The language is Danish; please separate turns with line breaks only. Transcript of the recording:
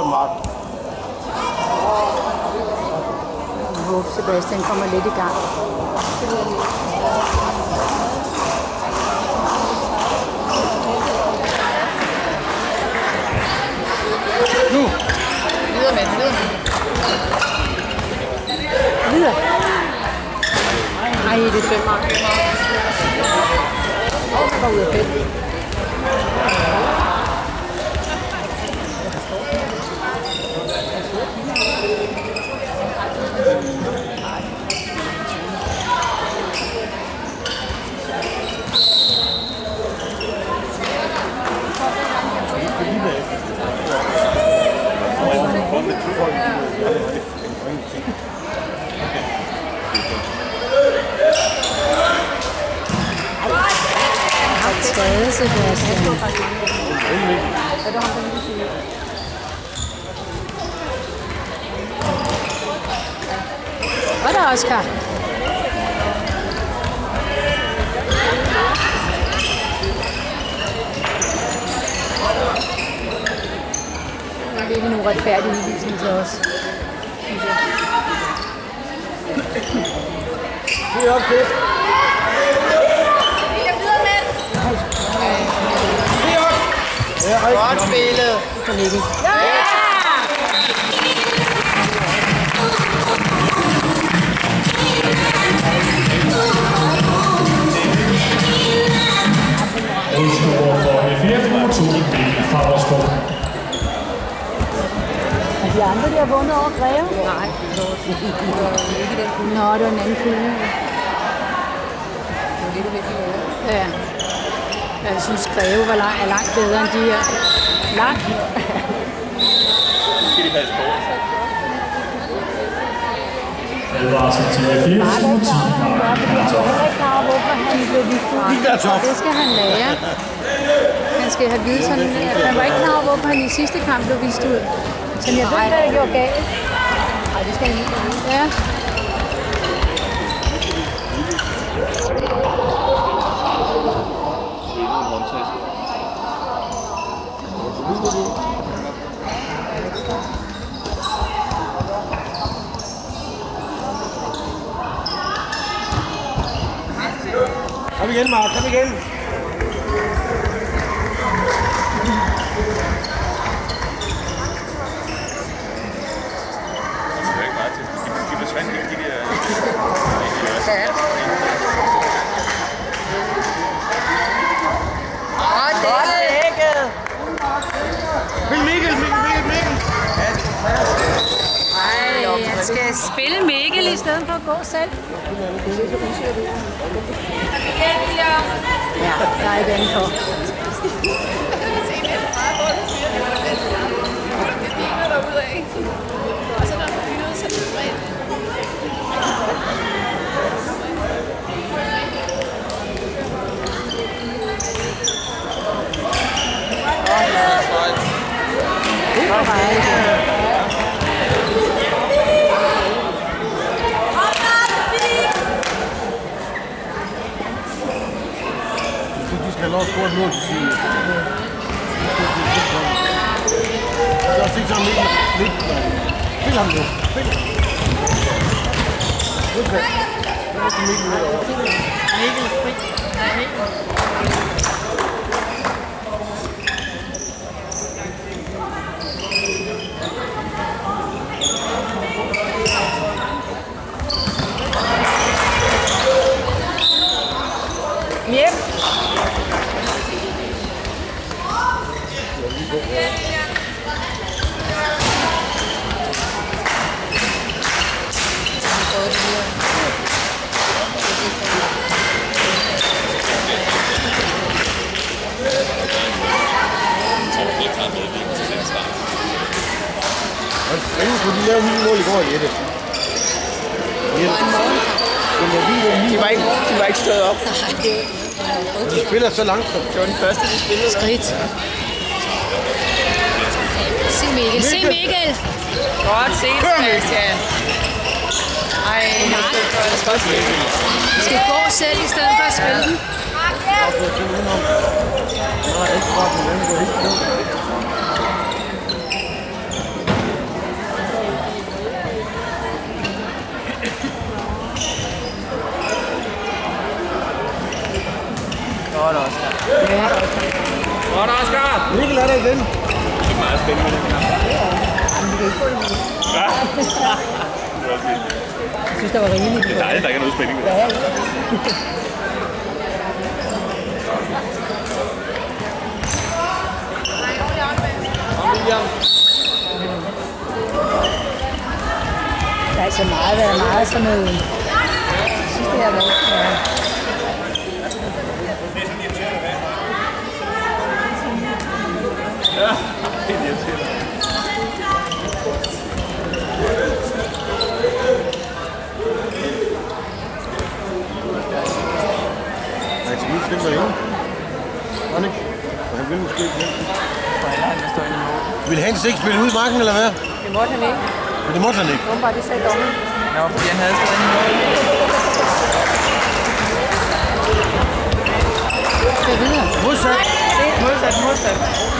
Mark.
Jeg håber, Sebastian kommer lidt i gang.
Nu!
Videre med den,
Videre.
Ej, det er 5 mark.
Det var ud af fedt. Skade, Sebastian. Og der er Oscar. Det er en uretfærdig udvisning til os.
Det er okay.
Godt spillet.
For Mikkel.
Udskåret for FF og 2 Mikkel fra Roskilde.
Og de andre, de har vundet over Greve?
Nej, det var ikke den kugle.
Nå, det var en anden kugle.
Det var det, du virkelig lavede.
Ja. Jeg synes, Greve er langt bedre end de her. Langt.
Skal de passe på?
Advarsel til FF og 10
Jeg er ikke klar over, hvorfor han blev vist ud. Det skal han lære. Han skal have videt sådan, at han var ikke klar over, hvorfor han i sidste kamp blev vist ud. Så jeg ved, hvad jeg gjorde galt.
Nej, det skal han ikke vide.
Ja.
Kom igen, Mark. Kom igen.
De forsvandt ikke, de der...
Godt dækket.
Mikkel.
Ej, han skal spille Mikkel i stedet for at gå selv. Ja, der er et andet for. Det var fejl.
Jeg har også scoret mål til siden. Så fik så Mikkel lidt. Spil ham nu. Spil. Okay. Så er det Mikkel ud over.
Mikkel fri.
Hjem.
Hvordan kunne de lave 9 mål i går, Jette?
De var ikke stået op.
De spiller så langsomt.
Det var den første, de spillede.
Skridt. Se Mikkel. Se Mikkel.
Godt set, Sebastian. Ej,
Vi skal gå selv i stedet for at spille den. Ja.
Godt, Oscar!
Mikkel er der igen.
Det er meget spændende, det her. Ja. Det var også vildt.
Jeg synes, der var rigeligt.
Det er dejligt, der ikke er noget spænding ved det.
Ja. Der er altså meget sådan noget. Jeg synes, det har været.
Ja, det er irriterende.
Nej, til mit stemmer inde. Han ikke. Og han vil måske ikke. Vil han ikke spille ud i marken, eller hvad?
Det måtte han ikke.
Men det måtte han ikke.
Hvorfor det sagde dommeren?
Nå, fordi han havde stadig en mål.
Skal videre.
Modsat.
Modsat.